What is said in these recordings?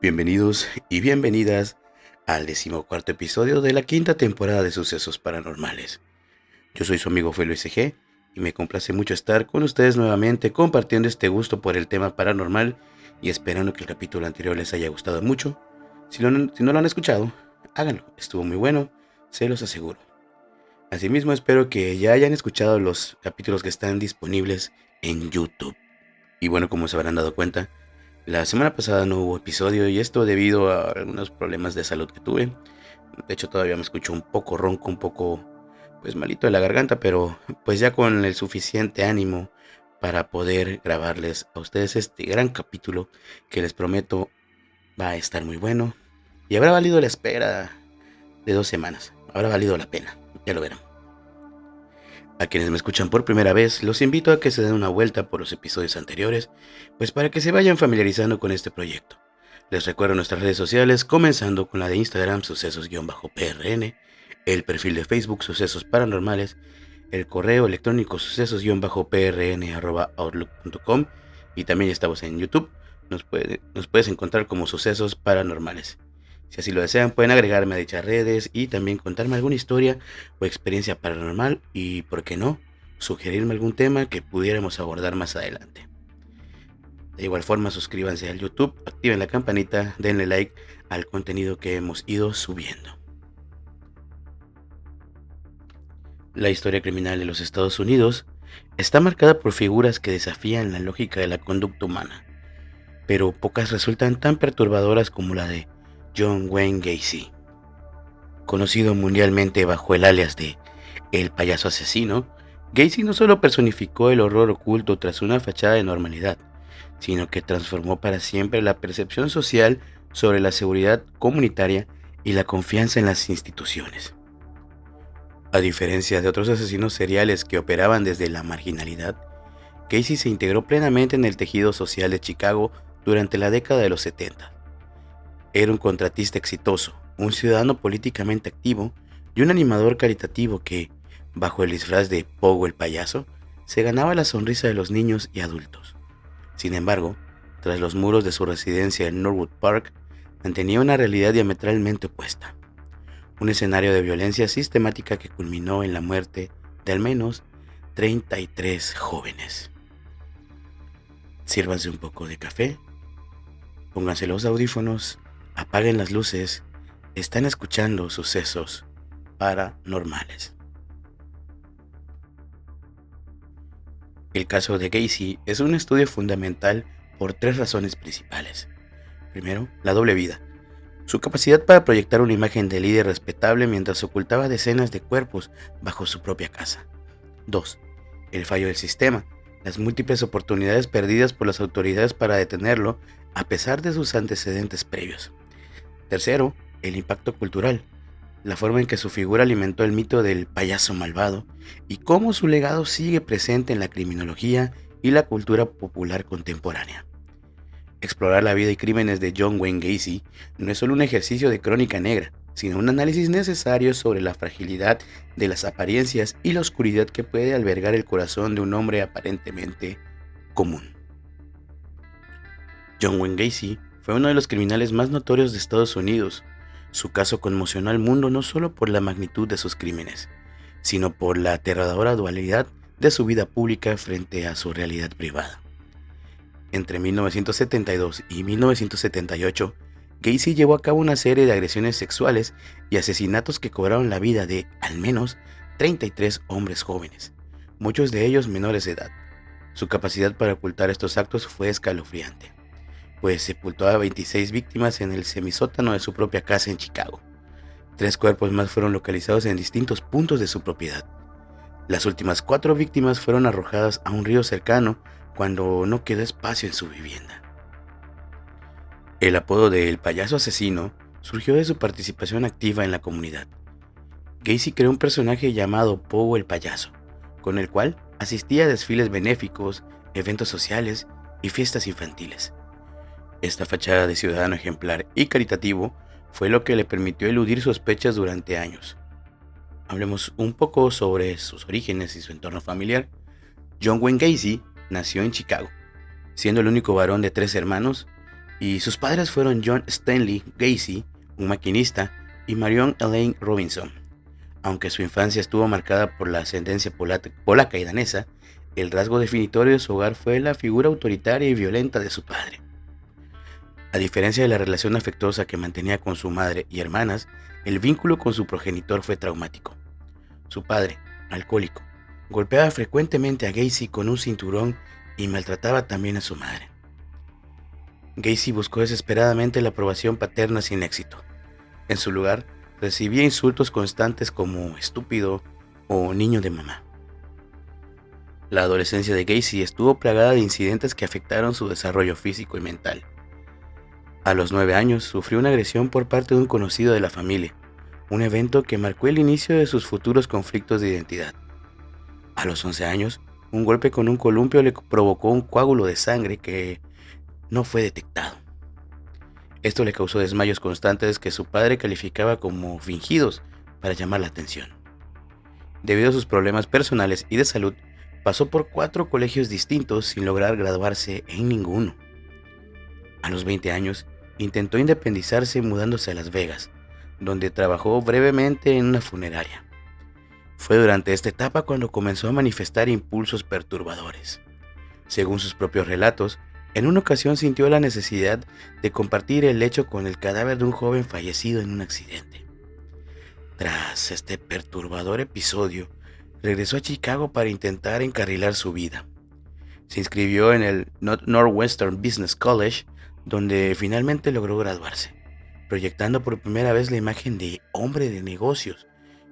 Bienvenidos y bienvenidas al 14º episodio de la quinta temporada de Sucesos Paranormales. Yo soy su amigo Felo SG y me complace mucho estar con ustedes nuevamente compartiendo este gusto por el tema paranormal y esperando que el capítulo anterior les haya gustado mucho. Si no lo han escuchado, háganlo, estuvo muy bueno, se los aseguro. Asimismo espero que ya hayan escuchado los capítulos que están disponibles en YouTube. Y bueno, como se habrán dado cuenta, la semana pasada no hubo episodio y esto debido a algunos problemas de salud que tuve. De hecho todavía me escucho un poco ronco, un poco pues malito de la garganta, pero pues ya con el suficiente ánimo para poder grabarles a ustedes este gran capítulo que les prometo va a estar muy bueno y habrá valido la espera de 2 semanas. Habrá valido la pena, ya lo verán. A quienes me escuchan por primera vez, los invito a que se den una vuelta por los episodios anteriores, pues para que se vayan familiarizando con este proyecto. Les recuerdo nuestras redes sociales, comenzando con la de Instagram, sucesos-prn, el perfil de Facebook, Sucesos Paranormales, el correo electrónico sucesos-prn@outlook.com y también estamos en YouTube. Nos puedes encontrar como Sucesos Paranormales. Si así lo desean, pueden agregarme a dichas redes y también contarme alguna historia o experiencia paranormal y, por qué no, sugerirme algún tema que pudiéramos abordar más adelante. De igual forma, suscríbanse al YouTube, activen la campanita, denle like al contenido que hemos ido subiendo. La historia criminal de los Estados Unidos está marcada por figuras que desafían la lógica de la conducta humana, pero pocas resultan tan perturbadoras como la de John Wayne Gacy. Conocido mundialmente bajo el alias de El Payaso Asesino, Gacy no solo personificó el horror oculto tras una fachada de normalidad, sino que transformó para siempre la percepción social sobre la seguridad comunitaria y la confianza en las instituciones. A diferencia de otros asesinos seriales que operaban desde la marginalidad, Gacy se integró plenamente en el tejido social de Chicago durante la década de los 70. Era un contratista exitoso, un ciudadano políticamente activo y un animador caritativo que, bajo el disfraz de Pogo el Payaso, se ganaba la sonrisa de los niños y adultos. Sin embargo, tras los muros de su residencia en Norwood Park, mantenía una realidad diametralmente opuesta. Un escenario de violencia sistemática que culminó en la muerte de al menos 33 jóvenes. Sírvanse un poco de café, pónganse los audífonos, apaguen las luces, están escuchando Sucesos Paranormales. El caso de Gacy es un estudio fundamental por 3 razones principales. Primero, la doble vida. Su capacidad para proyectar una imagen de líder respetable mientras ocultaba decenas de cuerpos bajo su propia casa. 2. El fallo del sistema. Las múltiples oportunidades perdidas por las autoridades para detenerlo a pesar de sus antecedentes previos. Tercero, el impacto cultural, la forma en que su figura alimentó el mito del payaso malvado y cómo su legado sigue presente en la criminología y la cultura popular contemporánea. Explorar la vida y crímenes de John Wayne Gacy no es solo un ejercicio de crónica negra, sino un análisis necesario sobre la fragilidad de las apariencias y la oscuridad que puede albergar el corazón de un hombre aparentemente común. John Wayne Gacy fue uno de los criminales más notorios de Estados Unidos. Su caso conmocionó al mundo no solo por la magnitud de sus crímenes, sino por la aterradora dualidad de su vida pública frente a su realidad privada. Entre 1972 y 1978, Gacy llevó a cabo una serie de agresiones sexuales y asesinatos que cobraron la vida de, al menos, 33 hombres jóvenes, muchos de ellos menores de edad. Su capacidad para ocultar estos actos fue escalofriante, pues sepultó a 26 víctimas en el semisótano de su propia casa en Chicago. 3 cuerpos más fueron localizados en distintos puntos de su propiedad. Las últimas 4 víctimas fueron arrojadas a un río cercano cuando no quedó espacio en su vivienda. El apodo de El Payaso Asesino surgió de su participación activa en la comunidad. Gacy creó un personaje llamado Pogo el Payaso, con el cual asistía a desfiles benéficos, eventos sociales y fiestas infantiles. Esta fachada de ciudadano ejemplar y caritativo fue lo que le permitió eludir sospechas durante años. Hablemos un poco sobre sus orígenes y su entorno familiar. John Wayne Gacy nació en Chicago. Siendo el único varón de 3 hermanos, y sus padres fueron John Stanley Gacy, un maquinista, y Marion Elaine Robinson. Aunque su infancia estuvo marcada por la ascendencia polaca y danesa, el rasgo definitorio de su hogar fue la figura autoritaria y violenta de su padre. A diferencia de la relación afectuosa que mantenía con su madre y hermanas, el vínculo con su progenitor fue traumático. Su padre, alcohólico, golpeaba frecuentemente a Gacy con un cinturón y maltrataba también a su madre. Gacy buscó desesperadamente la aprobación paterna sin éxito. En su lugar, recibía insultos constantes como estúpido o niño de mamá. La adolescencia de Gacy estuvo plagada de incidentes que afectaron su desarrollo físico y mental. A los 9 años sufrió una agresión por parte de un conocido de la familia, un evento que marcó el inicio de sus futuros conflictos de identidad. A los 11 años, un golpe con un columpio le provocó un coágulo de sangre que no fue detectado. Esto le causó desmayos constantes que su padre calificaba como fingidos para llamar la atención. Debido a sus problemas personales y de salud, pasó por 4 colegios distintos sin lograr graduarse en ninguno. A los 20 años, intentó independizarse mudándose a Las Vegas, donde trabajó brevemente en una funeraria. Fue durante esta etapa cuando comenzó a manifestar impulsos perturbadores. Según sus propios relatos, en una ocasión sintió la necesidad de compartir el lecho con el cadáver de un joven fallecido en un accidente. Tras este perturbador episodio, regresó a Chicago para intentar encarrilar su vida. Se inscribió en el Northwestern Business College, donde finalmente logró graduarse, proyectando por primera vez la imagen de hombre de negocios,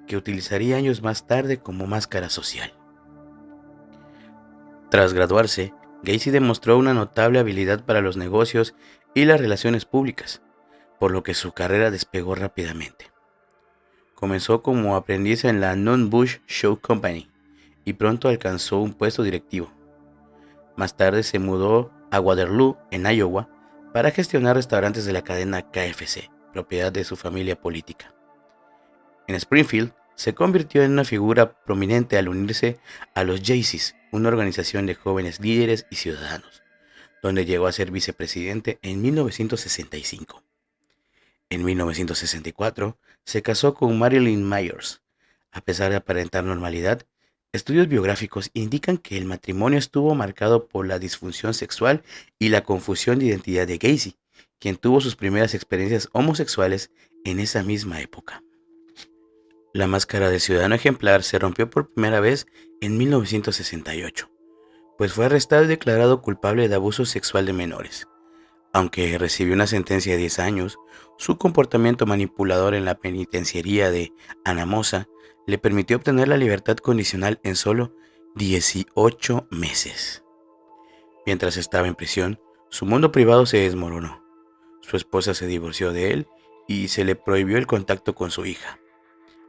que utilizaría años más tarde como máscara social. Tras graduarse, Gacy demostró una notable habilidad para los negocios y las relaciones públicas, por lo que su carrera despegó rápidamente. Comenzó como aprendiz en la Non-Bush Show Company y pronto alcanzó un puesto directivo. Más tarde se mudó a Waterloo, en Iowa, para gestionar restaurantes de la cadena KFC, propiedad de su familia política. En Springfield, se convirtió en una figura prominente al unirse a los Jaycees, una organización de jóvenes líderes y ciudadanos, donde llegó a ser vicepresidente en 1965. En 1964, se casó con Marilyn Myers. A pesar de aparentar normalidad, estudios biográficos indican que el matrimonio estuvo marcado por la disfunción sexual y la confusión de identidad de Gacy, quien tuvo sus primeras experiencias homosexuales en esa misma época. La máscara de ciudadano ejemplar se rompió por primera vez en 1968, pues fue arrestado y declarado culpable de abuso sexual de menores. Aunque recibió una sentencia de 10 años, su comportamiento manipulador en la penitenciaría de Anamosa le permitió obtener la libertad condicional en solo 18 meses. Mientras estaba en prisión, su mundo privado se desmoronó. Su esposa se divorció de él y se le prohibió el contacto con su hija.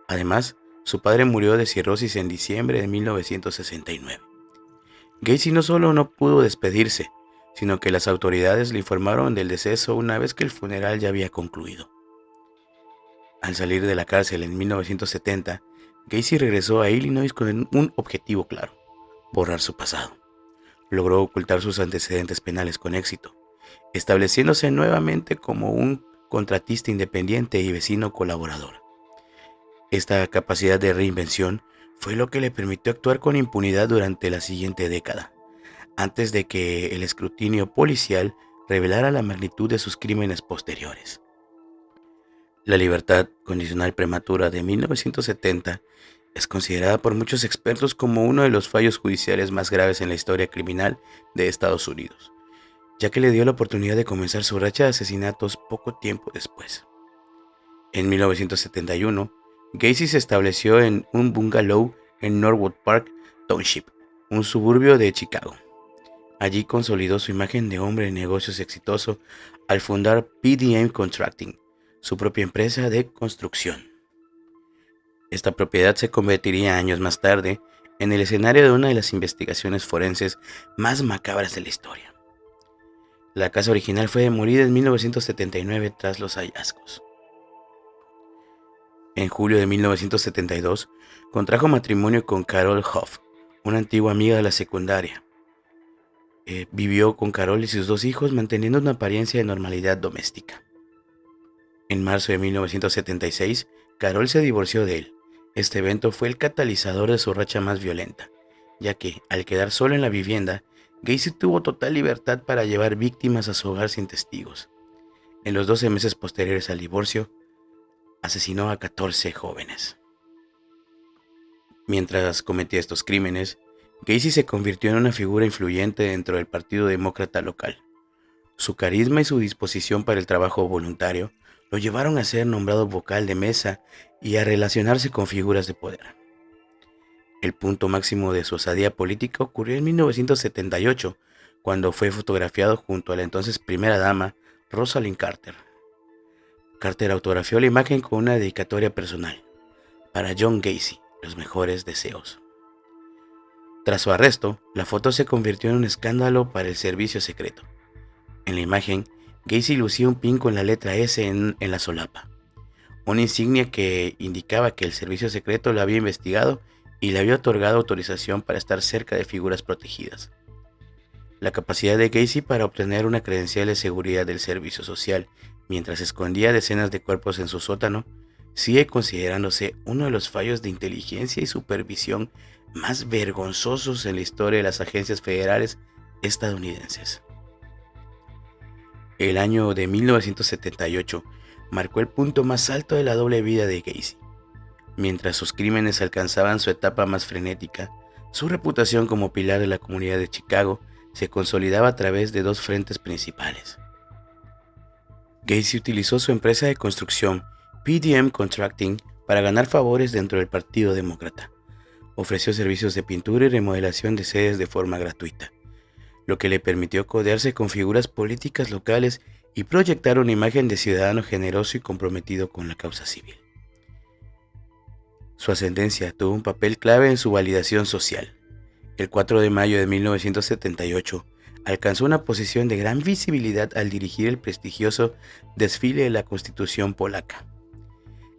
Además, su padre murió de cirrosis en diciembre de 1969. Gacy no solo no pudo despedirse, sino que las autoridades le informaron del deceso una vez que el funeral ya había concluido. Al salir de la cárcel en 1970, Gacy regresó a Illinois con un objetivo claro: borrar su pasado. Logró ocultar sus antecedentes penales con éxito, estableciéndose nuevamente como un contratista independiente y vecino colaborador. Esta capacidad de reinvención fue lo que le permitió actuar con impunidad durante la siguiente década, antes de que el escrutinio policial revelara la magnitud de sus crímenes posteriores. La libertad condicional prematura de 1970 es considerada por muchos expertos como uno de los fallos judiciales más graves en la historia criminal de Estados Unidos, ya que le dio la oportunidad de comenzar su racha de asesinatos poco tiempo después. En 1971, Gacy se estableció en un bungalow en Norwood Park Township, un suburbio de Chicago. Allí consolidó su imagen de hombre de negocios exitoso al fundar PDM Contracting, su propia empresa de construcción. Esta propiedad se convertiría años más tarde en el escenario de una de las investigaciones forenses más macabras de la historia. La casa original fue demolida en 1979 tras los hallazgos. En julio de 1972, contrajo matrimonio con Carol Hoff, una antigua amiga de la secundaria. vivió con Carol y sus dos hijos manteniendo una apariencia de normalidad doméstica. En marzo de 1976, Carol se divorció de él. Este evento fue el catalizador de su racha más violenta, ya que, al quedar solo en la vivienda, Gacy tuvo total libertad para llevar víctimas a su hogar sin testigos. En los 12 meses posteriores al divorcio, asesinó a 14 jóvenes. Mientras cometía estos crímenes, Gacy se convirtió en una figura influyente dentro del Partido Demócrata local. Su carisma y su disposición para el trabajo voluntario lo llevaron a ser nombrado vocal de mesa y a relacionarse con figuras de poder. El punto máximo de su osadía política ocurrió en 1978, cuando fue fotografiado junto a la entonces primera dama, Rosalind Carter. Carter autografió la imagen con una dedicatoria personal: para John Gacy, los mejores deseos. Tras su arresto, la foto se convirtió en un escándalo para el servicio secreto. En la imagen, Gacy lucía un pin con la letra S en la solapa, una insignia que indicaba que el servicio secreto lo había investigado y le había otorgado autorización para estar cerca de figuras protegidas. La capacidad de Gacy para obtener una credencial de seguridad del servicio social mientras escondía decenas de cuerpos en su sótano sigue considerándose uno de los fallos de inteligencia y supervisión más vergonzosos en la historia de las agencias federales estadounidenses. El año de 1978 marcó el punto más alto de la doble vida de Gacy. Mientras sus crímenes alcanzaban su etapa más frenética, su reputación como pilar de la comunidad de Chicago se consolidaba a través de dos frentes principales. Gacy utilizó su empresa de construcción, PDM Contracting, para ganar favores dentro del Partido Demócrata. Ofreció servicios de pintura y remodelación de sedes de forma gratuita, lo que le permitió codearse con figuras políticas locales y proyectar una imagen de ciudadano generoso y comprometido con la causa civil. Su ascendencia tuvo un papel clave en su validación social. El 4 de mayo de 1978 alcanzó una posición de gran visibilidad al dirigir el prestigioso desfile de la Constitución polaca.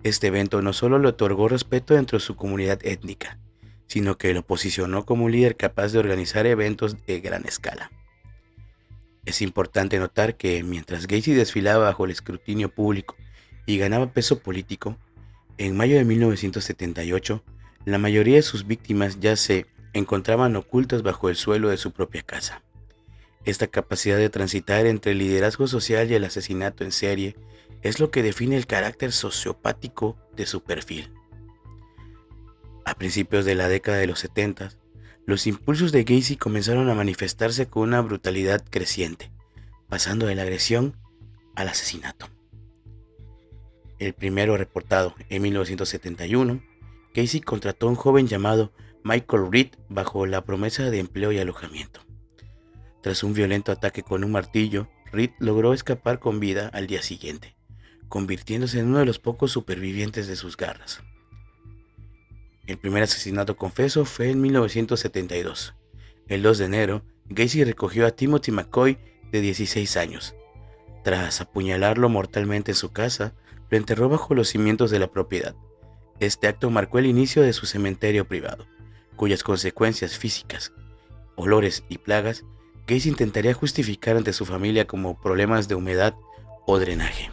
Este evento no solo le otorgó respeto dentro de su comunidad étnica, sino que lo posicionó como un líder capaz de organizar eventos de gran escala. Es importante notar que mientras Gacy desfilaba bajo el escrutinio público y ganaba peso político, en mayo de 1978, la mayoría de sus víctimas ya se encontraban ocultas bajo el suelo de su propia casa. Esta capacidad de transitar entre el liderazgo social y el asesinato en serie es lo que define el carácter sociopático de su perfil. A principios de la década de los 70, los impulsos de Gacy comenzaron a manifestarse con una brutalidad creciente, pasando de la agresión al asesinato. El primero reportado en 1971, Gacy contrató a un joven llamado Michael Reed bajo la promesa de empleo y alojamiento. Tras un violento ataque con un martillo, Reed logró escapar con vida al día siguiente, convirtiéndose en uno de los pocos supervivientes de sus garras. El primer asesinato confeso fue en 1972. El 2 de enero, Gacy recogió a Timothy McCoy, de 16 años. Tras apuñalarlo mortalmente en su casa, lo enterró bajo los cimientos de la propiedad. Este acto marcó el inicio de su cementerio privado, cuyas consecuencias físicas, olores y plagas, Gacy intentaría justificar ante su familia como problemas de humedad o drenaje.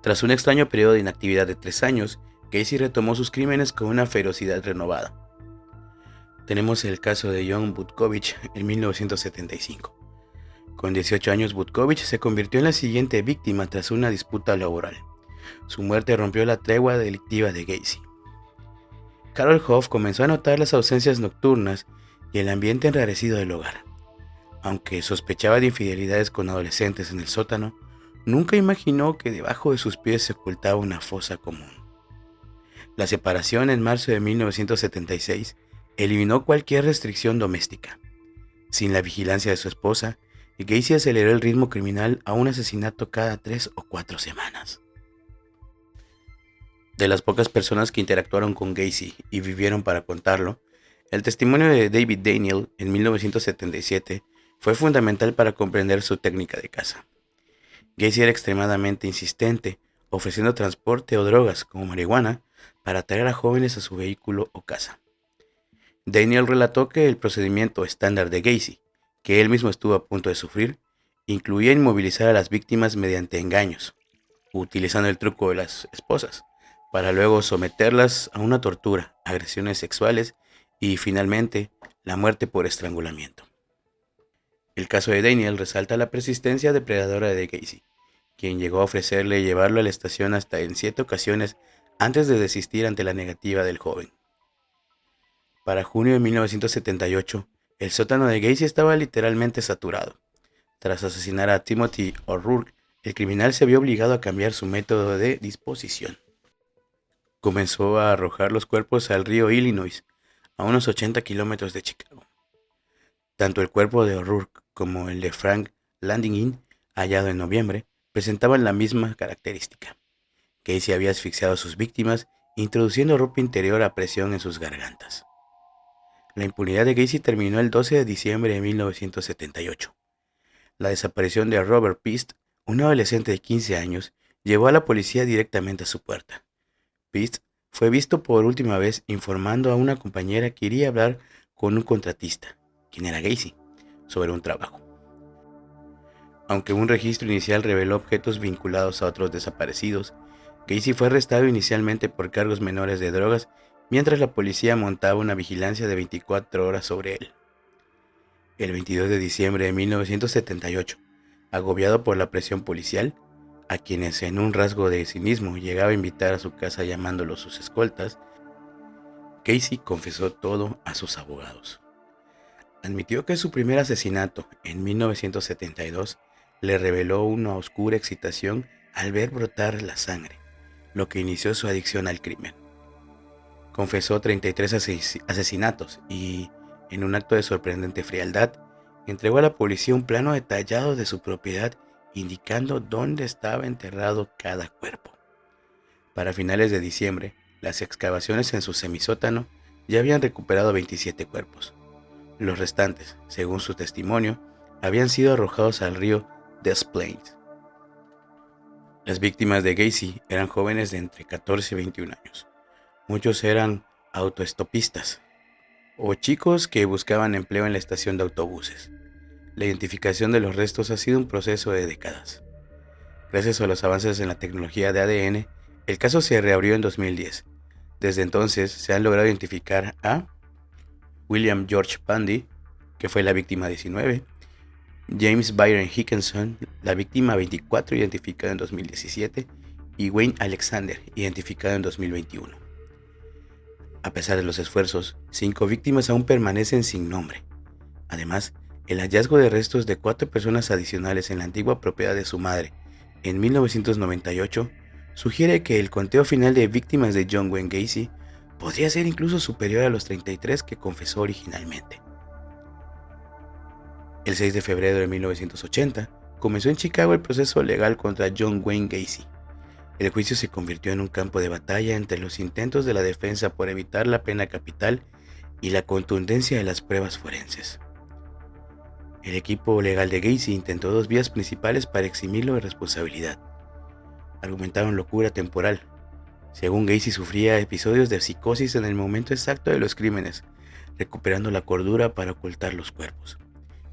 Tras un extraño periodo de inactividad de 3 años, Gacy retomó sus crímenes con una ferocidad renovada. Tenemos el caso de John Butkovich en 1975. Con 18 años, Butkovich se convirtió en la siguiente víctima tras una disputa laboral. Su muerte rompió la tregua delictiva de Gacy. Carol Hoff comenzó a notar las ausencias nocturnas y el ambiente enrarecido del hogar. Aunque sospechaba de infidelidades con adolescentes en el sótano, nunca imaginó que debajo de sus pies se ocultaba una fosa común. La separación en marzo de 1976 eliminó cualquier restricción doméstica. Sin la vigilancia de su esposa, Gacy aceleró el ritmo criminal a un asesinato cada 3 o 4 semanas. De las pocas personas que interactuaron con Gacy y vivieron para contarlo, el testimonio de David Daniel en 1977 fue fundamental para comprender su técnica de caza. Gacy era extremadamente insistente, ofreciendo transporte o drogas, como marihuana, para atraer a jóvenes a su vehículo o casa. Daniel relató que el procedimiento estándar de Gacy, que él mismo estuvo a punto de sufrir, incluía inmovilizar a las víctimas mediante engaños, utilizando el truco de las esposas, para luego someterlas a una tortura, agresiones sexuales y finalmente la muerte por estrangulamiento. El caso de Daniel resalta la persistencia depredadora de Gacy, quien llegó a ofrecerle llevarlo a la estación hasta en 7 ocasiones antes de desistir ante la negativa del joven. Para junio de 1978, el sótano de Gacy estaba literalmente saturado. Tras asesinar a Timothy O'Rourke, el criminal se vio obligado a cambiar su método de disposición. Comenzó a arrojar los cuerpos al río Illinois, a unos 80 kilómetros de Chicago. Tanto el cuerpo de O'Rourke como el de Frank Landingin, hallado en noviembre, presentaban la misma característica. Gacy había asfixiado a sus víctimas, introduciendo ropa interior a presión en sus gargantas. La impunidad de Gacy terminó el 12 de diciembre de 1978. La desaparición de Robert Pist, un adolescente de 15 años, llevó a la policía directamente a su puerta. Pist fue visto por última vez informando a una compañera que iría a hablar con un contratista, quien era Gacy, sobre un trabajo. Aunque un registro inicial reveló objetos vinculados a otros desaparecidos, Gacy fue arrestado inicialmente por cargos menores de drogas mientras la policía montaba una vigilancia de 24 horas sobre él. El 22 de diciembre de 1978, agobiado por la presión policial, a quienes en un rasgo de cinismo llegaba a invitar a su casa llamándolos sus escoltas, Gacy confesó todo a sus abogados. Admitió que su primer asesinato, en 1972, le reveló una oscura excitación al ver brotar la sangre, lo que inició su adicción al crimen. Confesó 33 asesinatos y, en un acto de sorprendente frialdad, entregó a la policía un plano detallado de su propiedad indicando dónde estaba enterrado cada cuerpo. Para finales de diciembre, las excavaciones en su semisótano ya habían recuperado 27 cuerpos. Los restantes, según su testimonio, habían sido arrojados al río Des Plaines. Las víctimas de Gacy eran jóvenes de entre 14 y 21 años. Muchos eran autoestopistas o chicos que buscaban empleo en la estación de autobuses. La identificación de los restos ha sido un proceso de décadas. Gracias a los avances en la tecnología de ADN, el caso se reabrió en 2010. Desde entonces se han logrado identificar a William George Bundy, que fue la víctima 19, James Byron Hickenson, la víctima 24, identificada en 2017, y Wayne Alexander, identificado en 2021. A pesar de los esfuerzos, 5 víctimas aún permanecen sin nombre. Además, el hallazgo de restos de 4 personas adicionales en la antigua propiedad de su madre, en 1998, sugiere que el conteo final de víctimas de John Wayne Gacy podría ser incluso superior a los 33 que confesó originalmente. El 6 de febrero de 1980 comenzó en Chicago el proceso legal contra John Wayne Gacy. El juicio se convirtió en un campo de batalla entre los intentos de la defensa por evitar la pena capital y la contundencia de las pruebas forenses. El equipo legal de Gacy intentó 2 vías principales para eximirlo de responsabilidad. Argumentaron locura temporal. Según Gacy sufría episodios de psicosis en el momento exacto de los crímenes, recuperando la cordura para ocultar los cuerpos.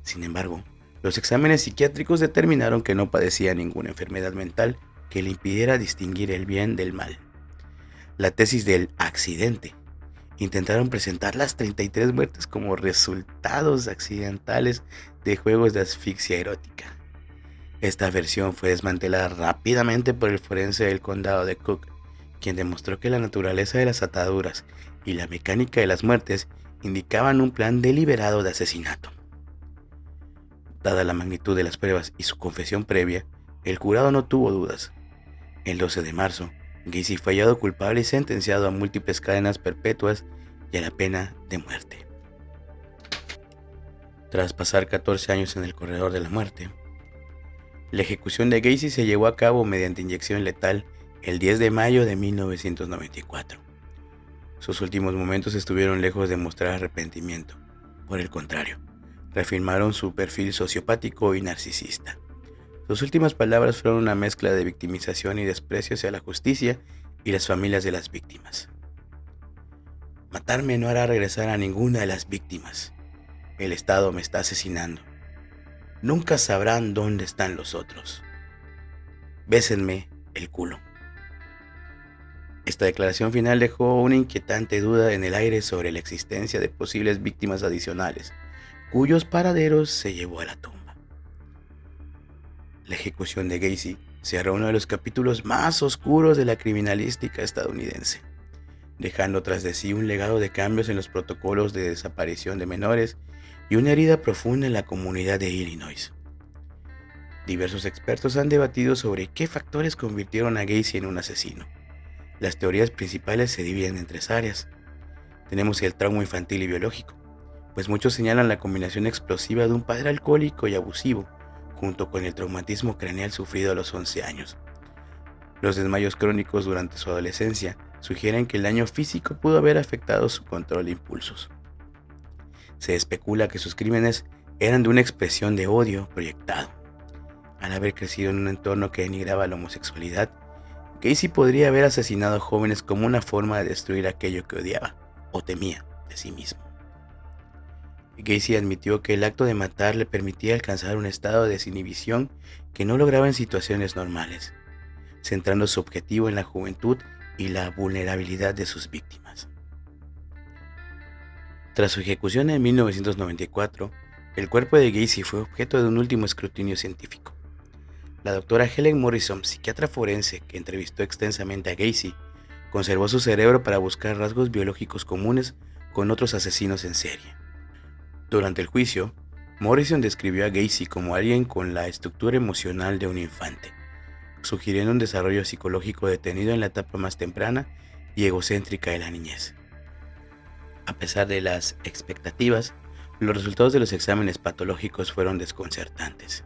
Sin embargo, los exámenes psiquiátricos determinaron que no padecía ninguna enfermedad mental que le impidiera distinguir el bien del mal. La tesis del accidente. Intentaron presentar las 33 muertes como resultados accidentales de juegos de asfixia erótica. Esta versión fue desmantelada rápidamente por el forense del condado de Cook, quien demostró que la naturaleza de las ataduras y la mecánica de las muertes indicaban un plan deliberado de asesinato. Dada la magnitud de las pruebas y su confesión previa, el jurado no tuvo dudas. El 12 de marzo, Gacy fue hallado culpable y sentenciado a múltiples cadenas perpetuas y a la pena de muerte. Tras pasar 14 años en el corredor de la muerte, la ejecución de Gacy se llevó a cabo mediante inyección letal el 10 de mayo de 1994. Sus últimos momentos estuvieron lejos de mostrar arrepentimiento. Por el contrario, reafirmaron su perfil sociopático y narcisista. Sus últimas palabras fueron una mezcla de victimización y desprecio hacia la justicia y las familias de las víctimas. Matarme no hará regresar a ninguna de las víctimas. El Estado me está asesinando. nunca sabrán dónde están los otros. Bésenme el culo. Esta declaración final dejó una inquietante duda en el aire sobre la existencia de posibles víctimas adicionales, cuyos paraderos se llevó a la tumba. La ejecución de Gacy cerró uno de los capítulos más oscuros de la criminalística estadounidense, dejando tras de sí un legado de cambios en los protocolos de desaparición de menores y una herida profunda en la comunidad de Illinois. Diversos expertos han debatido sobre qué factores convirtieron a Gacy en un asesino. Las teorías principales se dividen en tres áreas. Tenemos el trauma infantil y biológico, pues muchos señalan la combinación explosiva de un padre alcohólico y abusivo, junto con el traumatismo craneal sufrido a los 11 años. Los desmayos crónicos durante su adolescencia sugieren que el daño físico pudo haber afectado su control de impulsos. Se especula que sus crímenes eran de una expresión de odio proyectado. Al haber crecido en un entorno que denigraba la homosexualidad, Gacy podría haber asesinado a jóvenes como una forma de destruir aquello que odiaba o temía de sí mismo. Gacy admitió que el acto de matar le permitía alcanzar un estado de desinhibición que no lograba en situaciones normales, centrando su objetivo en la juventud y la vulnerabilidad de sus víctimas. Tras su ejecución en 1994, el cuerpo de Gacy fue objeto de un último escrutinio científico. La doctora Helen Morrison, psiquiatra forense que entrevistó extensamente a Gacy, conservó su cerebro para buscar rasgos biológicos comunes con otros asesinos en serie. Durante el juicio, Morrison describió a Gacy como alguien con la estructura emocional de un infante, sugiriendo un desarrollo psicológico detenido en la etapa más temprana y egocéntrica de la niñez. A pesar de las expectativas, los resultados de los exámenes patológicos fueron desconcertantes.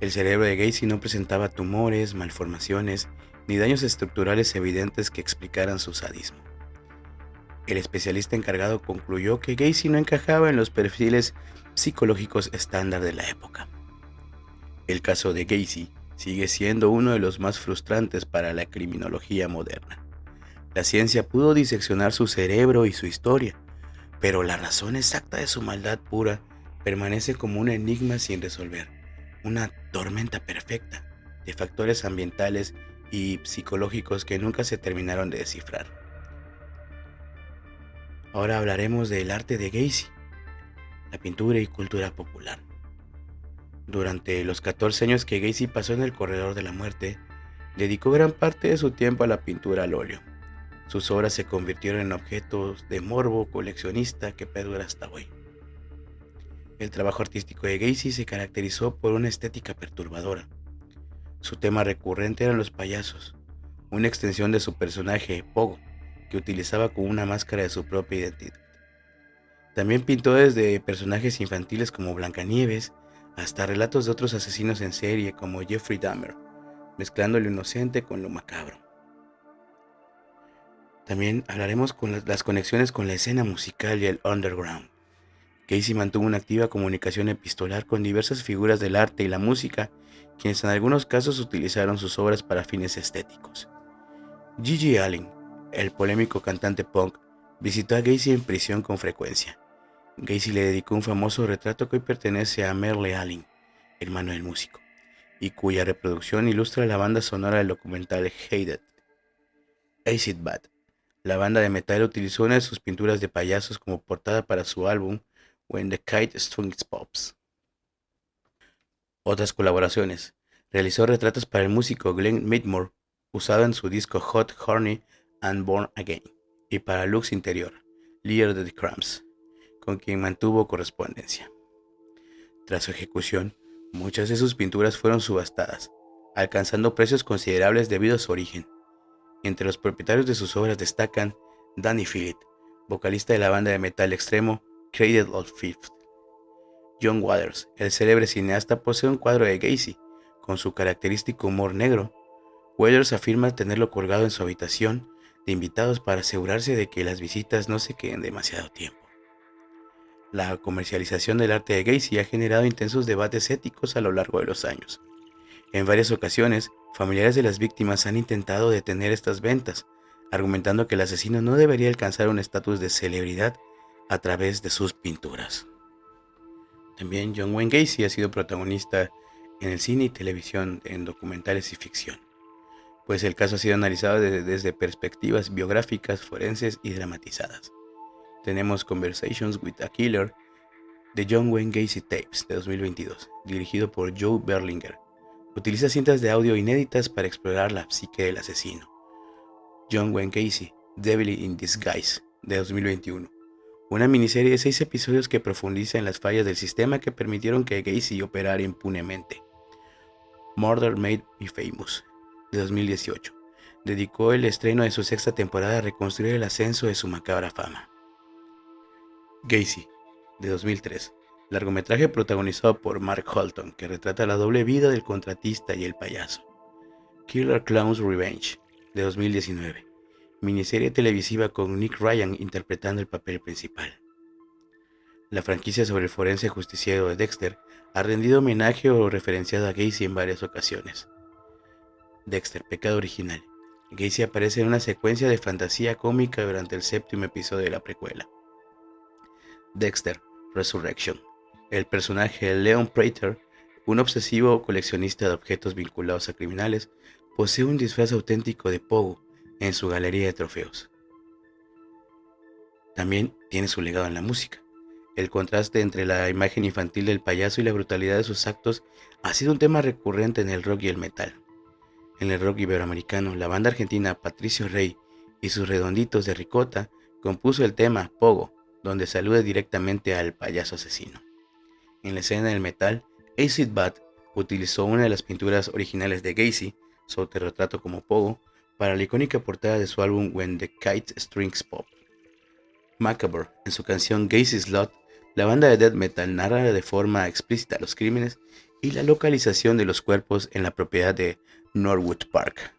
El cerebro de Gacy no presentaba tumores, malformaciones ni daños estructurales evidentes que explicaran su sadismo. El especialista encargado concluyó que Gacy no encajaba en los perfiles psicológicos estándar de la época. El caso de Gacy sigue siendo uno de los más frustrantes para la criminología moderna. La ciencia pudo diseccionar su cerebro y su historia, pero la razón exacta de su maldad pura permanece como un enigma sin resolver, una tormenta perfecta de factores ambientales y psicológicos que nunca se terminaron de descifrar. Ahora hablaremos del arte de Gacy, la pintura y cultura popular. Durante los 14 años que Gacy pasó en el corredor de la muerte, dedicó gran parte de su tiempo a la pintura al óleo. Sus obras se convirtieron en objetos de morbo coleccionista que perdura hasta hoy. El trabajo artístico de Gacy se caracterizó por una estética perturbadora. Su tema recurrente eran los payasos, una extensión de su personaje Pogo, que utilizaba como una máscara de su propia identidad. También pintó desde personajes infantiles como Blancanieves hasta relatos de otros asesinos en serie como Jeffrey Dahmer, mezclando lo inocente con lo macabro. También hablaremos con las conexiones con la escena musical y el underground. Gacy mantuvo una activa comunicación epistolar con diversas figuras del arte y la música, quienes en algunos casos utilizaron sus obras para fines estéticos. Gigi Allen, el polémico cantante punk, visitó a Gacy en prisión con frecuencia. Gacy le dedicó un famoso retrato que hoy pertenece a Merle Allen, hermano del músico, y cuya reproducción ilustra la banda sonora del documental Hated. Acid Bat, la banda de metal, utilizó una de sus pinturas de payasos como portada para su álbum When the Kite Strings Pops. Otras colaboraciones. Realizó retratos para el músico Glenn Whitmore, usado en su disco Hot, Horny and Born Again, y para Lux Interior, líder de The Cramps, con quien mantuvo correspondencia. Tras su ejecución, muchas de sus pinturas fueron subastadas, alcanzando precios considerables debido a su origen. Entre los propietarios de sus obras destacan Danny Phillip, vocalista de la banda de metal extremo Cradle of Filth. John Waters, el célebre cineasta, posee un cuadro de Gacy, con su característico humor negro. Waters afirma tenerlo colgado en su habitación de invitados para asegurarse de que las visitas no se queden demasiado tiempo. La comercialización del arte de Gacy ha generado intensos debates éticos a lo largo de los años. En varias ocasiones, familiares de las víctimas han intentado detener estas ventas, argumentando que el asesino no debería alcanzar un estatus de celebridad a través de sus pinturas. También John Wayne Gacy ha sido protagonista en el cine y televisión, en documentales y ficción, pues el caso ha sido analizado desde perspectivas biográficas, forenses y dramatizadas. Tenemos Conversations with a Killer, The John Wayne Gacy Tapes de 2022, dirigido por Joe Berlinger. Utiliza cintas de audio inéditas para explorar la psique del asesino. John Wayne Gacy, Devil in Disguise de 2021, una miniserie de 6 episodios que profundiza en las fallas del sistema que permitieron que Gacy operara impunemente. Murder Made Me Famous de 2018, dedicó el estreno de su 6ª temporada a reconstruir el ascenso de su macabra fama. Gacy de 2003, largometraje protagonizado por Mark Holton que retrata la doble vida del contratista y el payaso. Killer Clown's Revenge de 2019, miniserie televisiva con Nick Ryan interpretando el papel principal. La franquicia sobre el forense justiciero de Dexter ha rendido homenaje o referenciado a Gacy en varias ocasiones. Dexter, pecado original. Gacy aparece en una secuencia de fantasía cómica durante el 7º episodio de la precuela. Dexter, Resurrection. El personaje Leon Prater, un obsesivo coleccionista de objetos vinculados a criminales, posee un disfraz auténtico de Pogo en su galería de trofeos. También tiene su legado en la música. El contraste entre la imagen infantil del payaso y la brutalidad de sus actos ha sido un tema recurrente en el rock y el metal. En el rock iberoamericano, la banda argentina Patricio Rey y sus Redonditos de Ricota compuso el tema Pogo, donde saluda directamente al payaso asesino. En la escena del metal, Acid Bat utilizó una de las pinturas originales de Gacy, su autorretrato como Pogo, para la icónica portada de su álbum When the Kite Strings Pop. Macabre, en su canción Gacy's Lot, la banda de death metal narra de forma explícita los crímenes y la localización de los cuerpos en la propiedad de Norwood Park.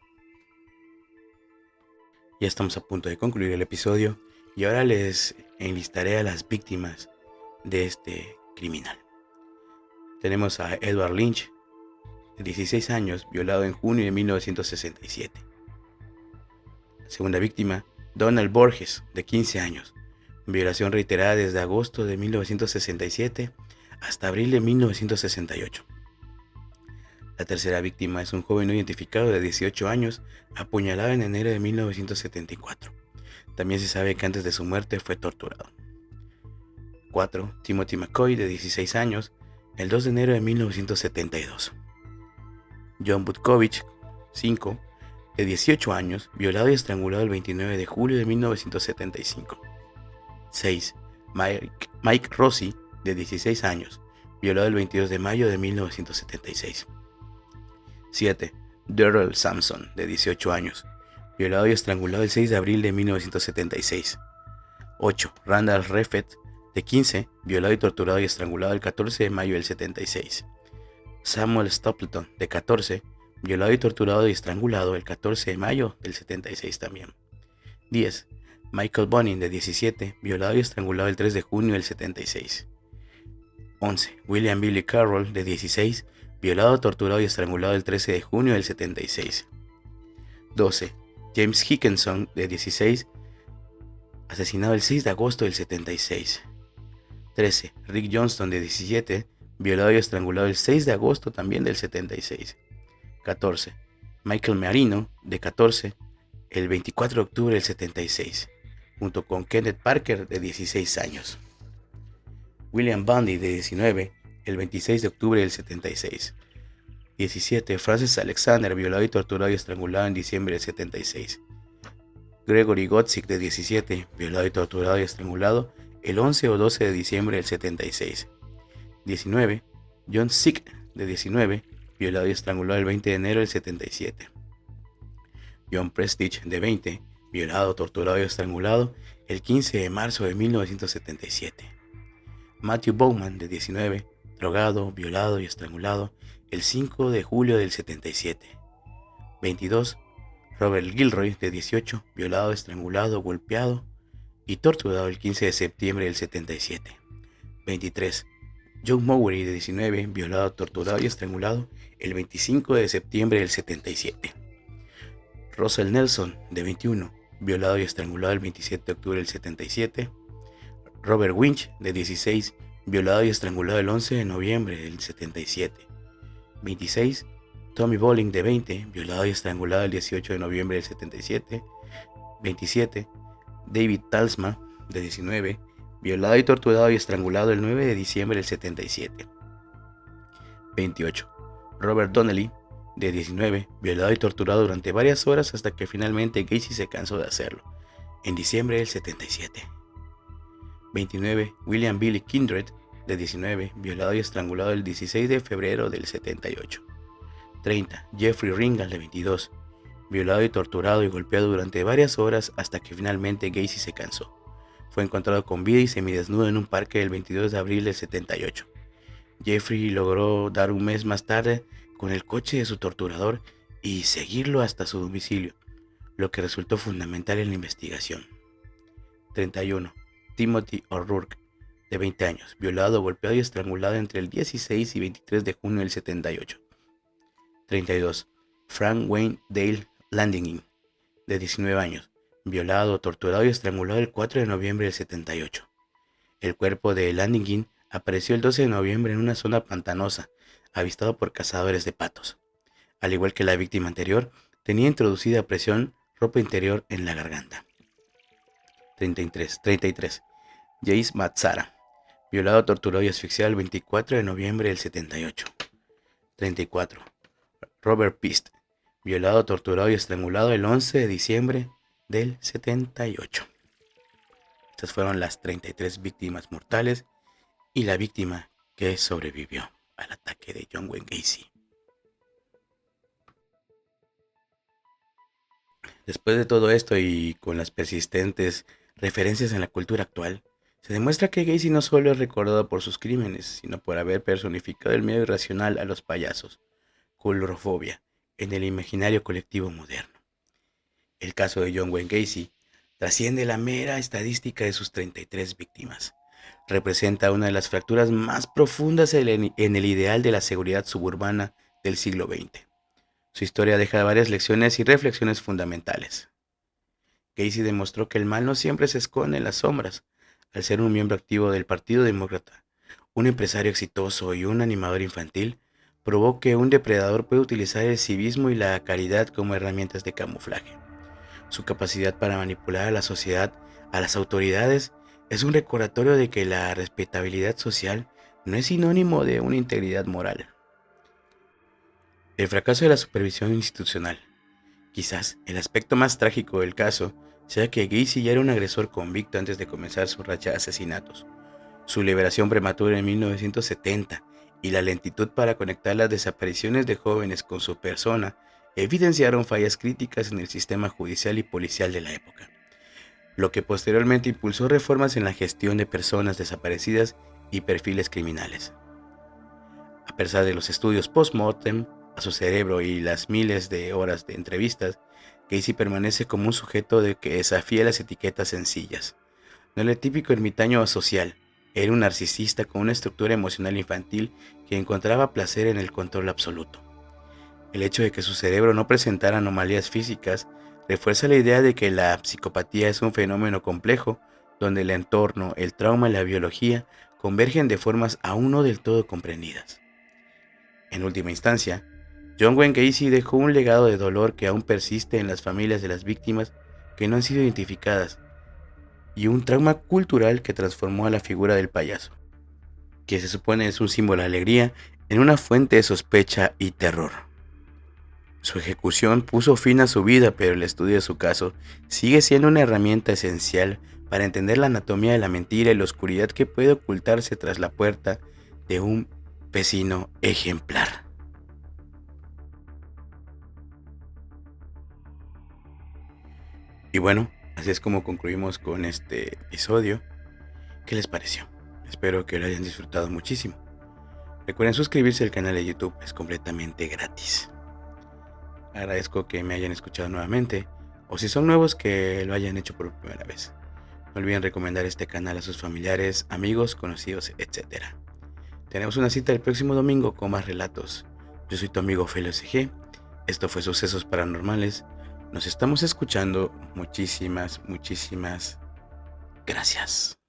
Ya estamos a punto de concluir el episodio y ahora les enlistaré a las víctimas de este criminal. Tenemos a Edward Lynch, de 16 años, violado en junio de 1967. Segunda víctima, Donald Borges, de 15 años, violación reiterada desde agosto de 1967 hasta abril de 1968. La tercera víctima es un joven no identificado de 18 años, apuñalado en enero de 1974. También se sabe que antes de su muerte fue torturado. 4. Timothy McCoy, de 16 años, el 2 de enero de 1972. John Butkovich, 5, de 18 años, violado y estrangulado el 29 de julio de 1975. 6. Mike Rossi, de 16 años, violado el 22 de mayo de 1976. 7. Darrell Sampson, de 18 años, violado y estrangulado el 6 de abril de 1976. 8. Randall Reffett, de 15, violado y torturado y estrangulado el 14 de mayo del 76. Samuel Stapleton, de 14, violado y torturado y estrangulado el 14 de mayo del 76 también. 10. Michael Bonin, de 17, violado y estrangulado el 3 de junio del 76. 11. William Billy Carroll, de 16, violado, torturado y estrangulado el 13 de junio del 76. 12. James Hickenson, de 16, asesinado el 6 de agosto del 76. 13. Rick Johnston, de 17, violado y estrangulado el 6 de agosto también del 76. 14. Michael Marino, de 14, el 24 de octubre del 76, junto con Kenneth Parker, de 16 años. William Bundy, de 19, el 26 de octubre del 76. 17. Francis Alexander, violado y torturado y estrangulado en diciembre del 76. Gregory Gotzik, de 17, violado y torturado y estrangulado el 11 o 12 de diciembre del 76. 19. John Sick, de 19, violado y estrangulado el 20 de enero del 77. John Prestige, de 20, violado, torturado y estrangulado el 15 de marzo de 1977. Matthew Bowman, de 19, drogado, violado y estrangulado el 5 de julio del 77. 22. Robert Gilroy, de 18, violado, estrangulado, golpeado y torturado el 15 de septiembre del 77. 23. John Mowry, de 19, violado, torturado y estrangulado el 25 de septiembre del 77. Russell Nelson, de 21, violado y estrangulado el 27 de octubre del 77. Robert Winch, de 16, violado y estrangulado el 11 de noviembre del 77. 26. Tommy Bolin, de 20, violado y estrangulado el 18 de noviembre del 77. 27. David Talsma, de 19, violado y torturado y estrangulado el 9 de diciembre del 77. 28. Robert Donnelly, de 19, violado y torturado durante varias horas hasta que finalmente Gacy se cansó de hacerlo, en diciembre del 77. 29. William Billy Kindred, de 19, violado y estrangulado el 16 de febrero del 78. 30. Jeffrey Ringel, de 22, violado y torturado y golpeado durante varias horas hasta que finalmente Gacy se cansó. Fue encontrado con vida y semidesnudo en un parque el 22 de abril del 78. Jeffrey logró dar un mes más tarde con el coche de su torturador y seguirlo hasta su domicilio, lo que resultó fundamental en la investigación. 31. Timothy O'Rourke, de 20 años, violado, golpeado y estrangulado entre el 16 y 23 de junio del 78. 32. Frank Wayne Dale Landingin, de 19 años, violado, torturado y estrangulado el 4 de noviembre del 78. El cuerpo de Landingin apareció el 12 de noviembre en una zona pantanosa, avistado por cazadores de patos. Al igual que la víctima anterior, tenía introducida a presión ropa interior en la garganta. 33. Jace Mazzara, violado, torturado y asfixiado el 24 de noviembre del 78. 34. Robert Pist, violado, torturado y estrangulado el 11 de diciembre del 78. Estas fueron las 33 víctimas mortales y la víctima que sobrevivió al ataque de John Wayne Gacy. Después de todo esto y con las persistentes referencias en la cultura actual, se demuestra que Gacy no solo es recordado por sus crímenes, sino por haber personificado el miedo irracional a los payasos, coulrofobia, en el imaginario colectivo moderno. El caso de John Wayne Gacy trasciende la mera estadística de sus 33 víctimas. Representa una de las fracturas más profundas en el ideal de la seguridad suburbana del siglo XX. Su historia deja varias lecciones y reflexiones fundamentales. Gacy demostró que el mal no siempre se esconde en las sombras. Al ser un miembro activo del Partido Demócrata, un empresario exitoso y un animador infantil, probó que un depredador puede utilizar el civismo y la caridad como herramientas de camuflaje. Su capacidad para manipular a la sociedad, a las autoridades, es un recordatorio de que la respetabilidad social no es sinónimo de una integridad moral. El fracaso de la supervisión institucional. Quizás el aspecto más trágico del caso sea que Gacy ya era un agresor convicto antes de comenzar su racha de asesinatos. Su liberación prematura en 1970 y la lentitud para conectar las desapariciones de jóvenes con su persona evidenciaron fallas críticas en el sistema judicial y policial de la época, lo que posteriormente impulsó reformas en la gestión de personas desaparecidas y perfiles criminales. A pesar de los estudios post-mortem a su cerebro y las miles de horas de entrevistas, Gacy permanece como un sujeto que desafía las etiquetas sencillas. No era el típico ermitaño social, era un narcisista con una estructura emocional infantil que encontraba placer en el control absoluto. El hecho de que su cerebro no presentara anomalías físicas refuerza la idea de que la psicopatía es un fenómeno complejo donde el entorno, el trauma y la biología convergen de formas aún no del todo comprendidas. En última instancia, John Wayne Gacy dejó un legado de dolor que aún persiste en las familias de las víctimas que no han sido identificadas y un trauma cultural que transformó a la figura del payaso, que se supone es un símbolo de alegría, en una fuente de sospecha y terror. Su ejecución puso fin a su vida, pero el estudio de su caso sigue siendo una herramienta esencial para entender la anatomía de la mentira y la oscuridad que puede ocultarse tras la puerta de un vecino ejemplar. Y bueno, así es como concluimos con este episodio. ¿Qué les pareció? Espero que lo hayan disfrutado muchísimo. Recuerden suscribirse al canal de YouTube, es completamente gratis. Agradezco que me hayan escuchado nuevamente, o si son nuevos, que lo hayan hecho por primera vez. No olviden recomendar este canal a sus familiares, amigos, conocidos, etc. Tenemos una cita el próximo domingo con más relatos. Yo soy tu amigo Felio SG. Esto fue Sucesos Paranormales. Nos estamos escuchando. Muchísimas gracias.